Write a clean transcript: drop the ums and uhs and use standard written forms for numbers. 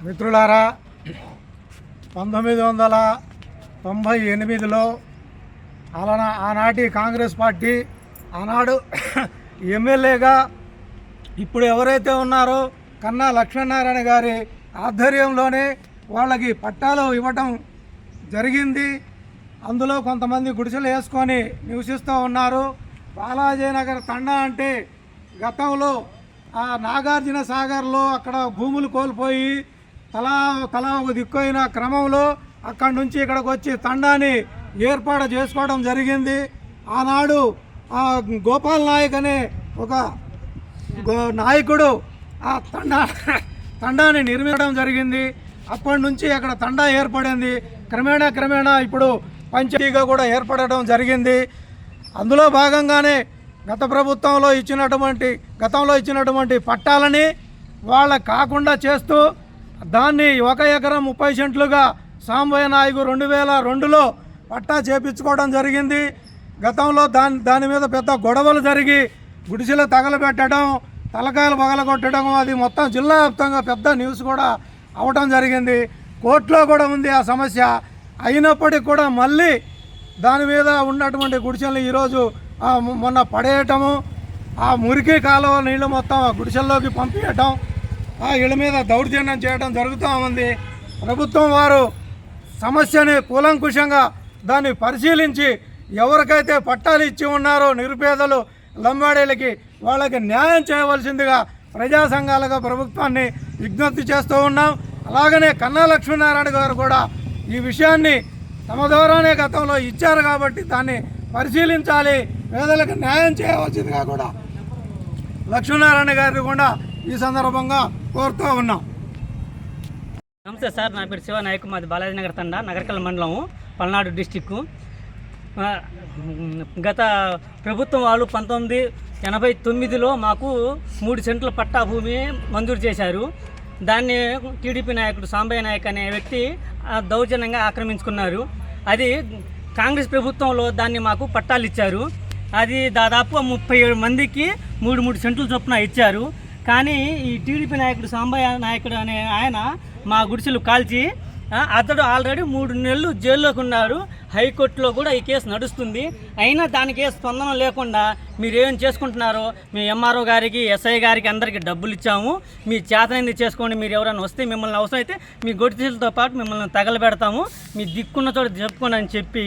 మిత్రులారా, 1998లో ఆనాటి కాంగ్రెస్ పార్టీ ఆనాడు ఎమ్మెల్యేగా ఇప్పుడు ఎవరైతే ఉన్నారో కన్నా లక్ష్మీనారాయణ గారి ఆధ్వర్యంలోనే వాళ్ళకి పట్టాలు ఇవ్వటం జరిగింది. అందులో కొంతమంది గుడిసెలు వేసుకొని నివసిస్తూ ఉన్నారు. బాలాజీనగర్ తండా అంటే గతంలో ఆ నాగార్జున సాగర్లో అక్కడ భూములు కోల్పోయి తలా ఒక దిక్కుయిన క్రమంలో అక్కడి నుంచి ఇక్కడికి వచ్చి తండాని ఏర్పాటు చేసుకోవడం జరిగింది. ఆనాడు ఆ గోపాల్ నాయక్ అనే ఒక నాయకుడు ఆ తండాని నిర్మించడం జరిగింది. అప్పటి నుంచి అక్కడ తండా ఏర్పడింది. క్రమేణా ఇప్పుడు పంచాయతీగా కూడా ఏర్పడడం జరిగింది. అందులో భాగంగానే గతంలో ఇచ్చినటువంటి పట్టాలని వాళ్ళకు కాకుండా చేస్తూ దాన్ని 1 ఎకరం 30 సెంట్లుగా సాంబయ్య నాయకు 2002లో పట్టా చేపించుకోవడం జరిగింది. గతంలో దాని మీద పెద్ద గొడవలు జరిగి గుడిసెలు తగలబెట్టడం, తలకాయలు పగలగొట్టడం, అది మొత్తం జిల్లా వ్యాప్తంగా పెద్ద న్యూస్ కూడా అవడం జరిగింది. కోర్టులో కూడా ఉంది ఆ సమస్య. అయినప్పటికీ కూడా మళ్ళీ దాని మీద ఉన్నటువంటి గుడిసెలు ఈరోజు మొన్న పడేయటము, ఆ మురికి కాలువ నీళ్లు మొత్తం గుడిసెల్లోకి పంపించటం, ఆ ఇళ్ళ మీద దౌర్జన్యం చేయడం జరుగుతూ ఉంది. ప్రభుత్వం వారు సమస్యని కూలంకుషంగా దాన్ని పరిశీలించి ఎవరికైతే పట్టాలు ఇచ్చి ఉన్నారో నిరుపేదలు లంబాడీలకి వాళ్ళకి న్యాయం చేయవలసిందిగా ప్రజా సంఘాలుగా ప్రభుత్వాన్ని విజ్ఞప్తి చేస్తూ ఉన్నాం. అలాగనే కన్నా లక్ష్మీనారాయణ గారు కూడా ఈ విషయాన్ని తమ ద్వారానే గతంలో ఇచ్చారు కాబట్టి దాన్ని పరిశీలించాలి, పేదలకు న్యాయం చేయవలసిందిగా కూడా లక్ష్మీనారాయణ గారిని కూడా ఈ సందర్భంగా కోరుతూ ఉన్నాం. నమస్తే సార్, నా పేరు శివనాయక్, మాది బాలాజీనగర్ తండా, నగరకల్ మండలం, పల్నాడు డిస్టిక్కు. గత ప్రభుత్వం వాళ్ళు 1989లో మాకు 3 సెంట్ల పట్టా భూమి మంజూరు చేశారు. దాన్ని టీడీపీ నాయకుడు సాంబయ్య నాయక్ అనే వ్యక్తి దౌర్జన్యంగా ఆక్రమించుకున్నారు. అది కాంగ్రెస్ ప్రభుత్వంలో దాన్ని మాకు పట్టాలు ఇచ్చారు. అది దాదాపు 37 మందికి 3 సెంట్లు చొప్పున ఇచ్చారు. కానీ ఈ టీడీపీ నాయకుడు సాంబయ్య నాయకుడు అనే ఆయన మా గుడిసెలు కాల్చి అతడు ఆల్రెడీ 3 నెలలు జైల్లోకి ఉన్నారు. హైకోర్టులో కూడా ఈ కేసు నడుస్తుంది. అయినా దానికి స్పందన లేకుండా మీరేం చేసుకుంటున్నారో మీ ఎంఆర్ఓ గారికి, ఎస్ఐ గారికి అందరికీ డబ్బులు ఇచ్చాము, మీ చేతనైంది చేసుకోండి, మీరు ఎవరైనా వస్తే మిమ్మల్ని అవసరం అయితే మీ గుడిసెలతో పాటు మిమ్మల్ని తగలబెడతాము, మీ దిక్కున్న చోట చెప్పుకోండి అని చెప్పి